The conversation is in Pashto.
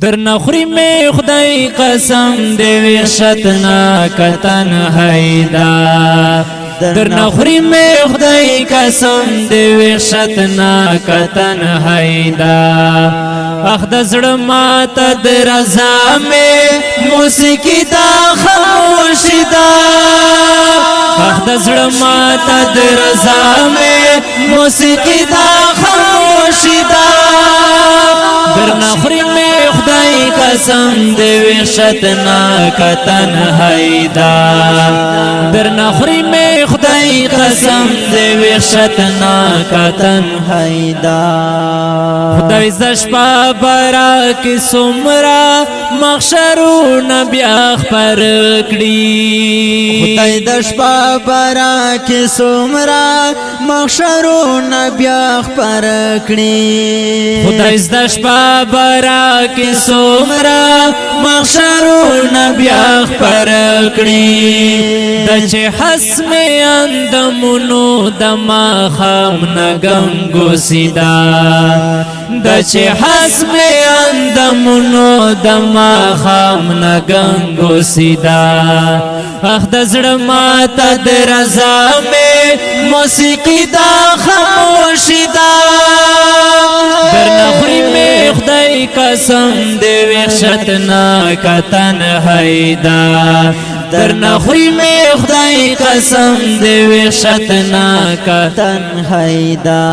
در نخوری می خدای قسم دی وحشتنا کتن حیدا در نخوری می خدای قسم دی وحشتنا کتن حیدا اخ د زړه ماته د رضا می موسیقي دا خاموشي دا اخ د زړه ماته د رضا می موسیقي دا خاموشي دا در نخوری می خدای قسم دی وحشتنا کتن حیدا در نخوری می خدای قسم دی وحشتنا کتن حیدا خدای زشپا برا کی سمرا مخشرون بیا خبر کړي خدای د شپه برا کی سمرا مخشرون بیا خبر کړي خدای زشپا برا کی سمرا مخشرون بیا خبر کړي د چې حسم اندمونو د ما خام نګنګو سیدا د چې حسم اندمونو د ما خام نګنګو سیدا اخ د زړه ماته د رضا می موسیقي دا خاموشي دا در نخوری می خدای قسم دی وحشتنا کتن حیدا در نخوری می خدای قسم دی وحشتنا کتن حیدا